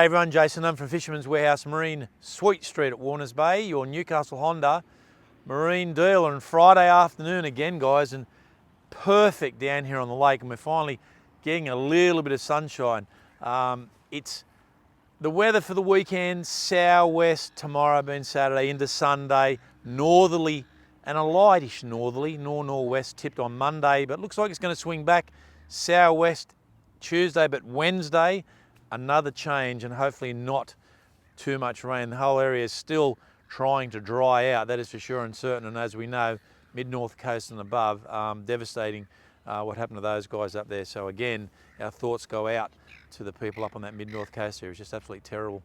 Hey everyone, Jason from Fisherman's Warehouse Marine, Sweet Street at Warners Bay, your Newcastle Honda marine dealer. And Friday afternoon again, guys, and perfect down here on the lake, and we're finally getting a little bit of sunshine. It's the weather for the weekend: southwest tomorrow, being Saturday into Sunday, northerly and a lightish northerly, northwest tipped on Monday, but looks like it's going to swing back southwest Tuesday, but Wednesday another change, and hopefully not too much rain. The whole area is still trying to dry out, that is for sure and certain. And as we know, mid-north coast and above, devastating what happened to those guys up there. So again, our thoughts go out to the people up on that mid-north coast area. It's just absolutely terrible.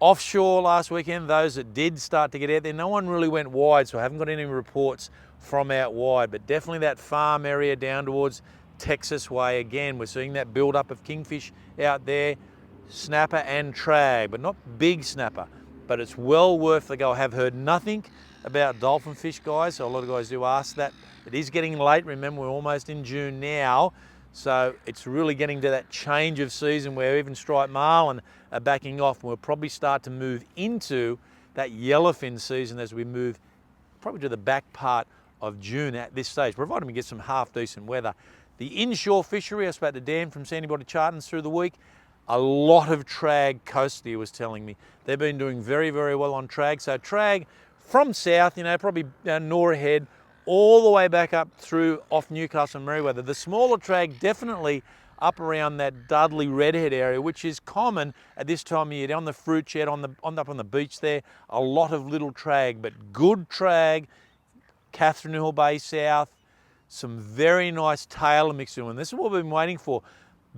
Offshore last weekend, those that did start to get out there, no one really went wide, so I haven't got any reports from out wide, but definitely that farm area down towards Texas way. Again, we're seeing that build up of kingfish out there, snapper and trag, but not big snapper, but it's well worth the go. I have heard nothing about dolphin fish, guys, so a lot of guys do ask that. It is getting late. Remember, we're almost in June now, so it's really getting to that change of season where even striped marlin are backing off, and we'll probably start to move into that yellowfin season as we move probably to the back part of June at this stage, provided we get some half decent weather. The inshore fishery, I spoke to Dan from Sandy Body Chartons through the week. A lot of trag coastal, he was telling me. They've been doing very, very well on trag. So trag from south, probably Nora Head, all the way back up through off Newcastle and Merewether. The smaller trag definitely up around that Dudley Redhead area, which is common at this time of year. Down the fruit shed, up on the beach there, a lot of little trag, but good trag, Catherine Hill Bay South, some very nice tailor mixing. And this is what we've been waiting for.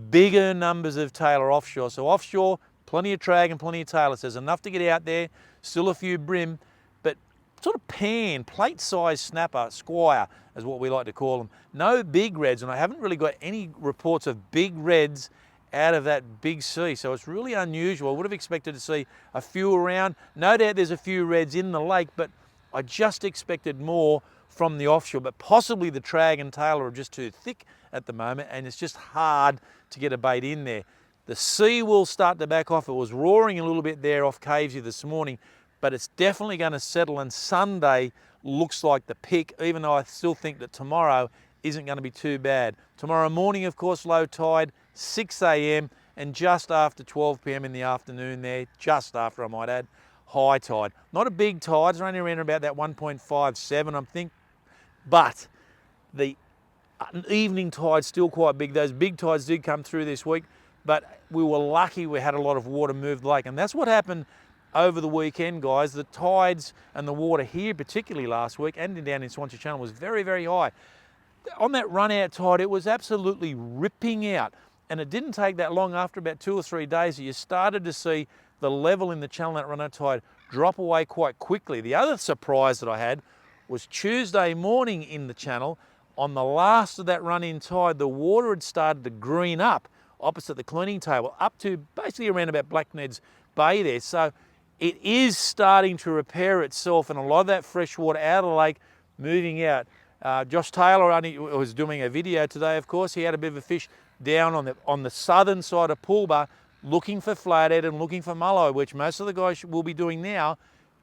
Bigger numbers of tailor offshore. So offshore, plenty of trag and plenty of tailor. So there's enough to get out there, still a few brim, but sort of plate size snapper, squire is what we like to call them. No big reds, and I haven't really got any reports of big reds out of that big sea. So it's really unusual. I would have expected to see a few around. No doubt there's a few reds in the lake, but I just expected more from the offshore, but possibly the trag and tailor are just too thick at the moment, and it's just hard to get a bait in there. The sea will start to back off. It was roaring a little bit there off Cavesy this morning, but it's definitely going to settle, and Sunday looks like the pick, even though I still think that tomorrow isn't going to be too bad. Tomorrow morning, of course, low tide, 6 a.m, and just after 12 p.m. in the afternoon there, just after I might add, high tide. Not a big tide, it's only around about that 1.57, I'm thinking, but the evening tide's still quite big. Those big tides did come through this week, but we were lucky we had a lot of water move the lake, and that's what happened over the weekend, guys. The tides and the water here, particularly last week, and down in Swansea Channel, was very, very high. On that run-out tide, it was absolutely ripping out, and it didn't take that long, after about 2 or 3 days, that you started to see the level in the channel, that run-out tide, drop away quite quickly. The other surprise that I had was Tuesday morning in the channel. On the last of that run-in tide, the water had started to green up opposite the cleaning table, up to basically around about Blackned's Bay there. So it is starting to repair itself, and a lot of that fresh water out of the lake moving out. Josh Taylor was doing a video today, of course. He had a bit of a fish down on the southern side of Poolba, looking for flathead and looking for mullow, which most of the guys will be doing now.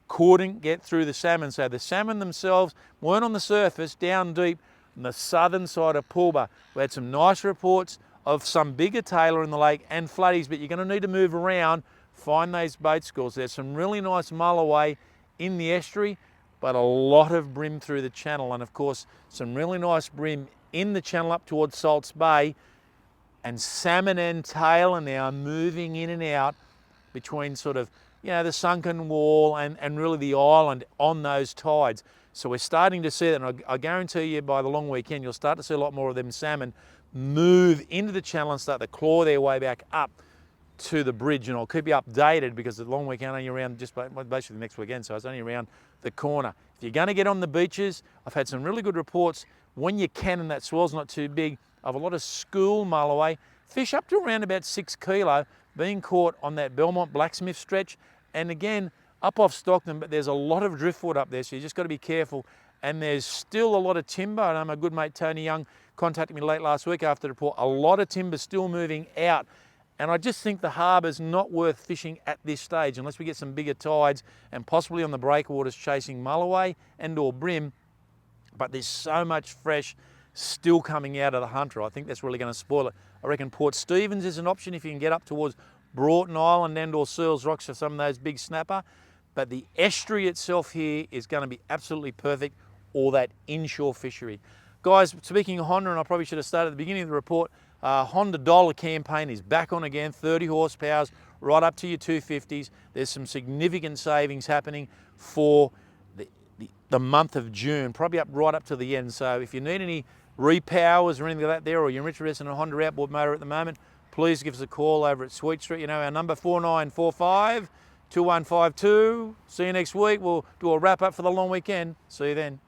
Couldn't get through the salmon. So the salmon themselves weren't on the surface, down deep on the southern side of Poolba. We had some nice reports of some bigger tailor in the lake and floodies, but you're going to need to move around, find those bait schools. There's some really nice mulloway in the estuary, but a lot of brim through the channel, and of course some really nice brim in the channel up towards Salts Bay, and salmon and tailor now moving in and out between sort of the sunken wall and really the island on those tides. So we're starting to see that, and I guarantee you by the long weekend you'll start to see a lot more of them salmon move into the channel and start to claw their way back up to the bridge. And I'll keep you updated, because the long weekend only around just basically next weekend, so it's only around the corner. If you're going to get on the beaches, I've had some really good reports when you can and that swell's not too big, of a lot of school mulloway, fish up to around about 6 kilo being caught on that Belmont Blacksmith stretch, and again up off Stockton, but there's a lot of driftwood up there, so you just got to be careful. And there's still a lot of timber. I know my good mate Tony Young contacted me late last week after the report. A lot of timber still moving out And I just think the harbour's not worth fishing at this stage unless we get some bigger tides and possibly on the breakwaters chasing mulloway and or bream. But there's so much fresh still coming out of the Hunter. I think that's really going to spoil it. I reckon Port Stephens is an option if you can get up towards Broughton Island and or Searles Rocks for some of those big snapper. But the estuary itself here is going to be absolutely perfect, or that inshore fishery. Guys, speaking of Honda, and I probably should have started at the beginning of the report, Honda Dollar campaign is back on again, 30 horsepowers, right up to your 250s. There's some significant savings happening for the month of June, probably right up to the end. So if you need any repowers or anything like that there, or you're interested in a Honda outboard motor at the moment, please give us a call over at Sweet Street. You know our number, 4945 2152. See you next week. We'll do a wrap up for the long weekend. See you then.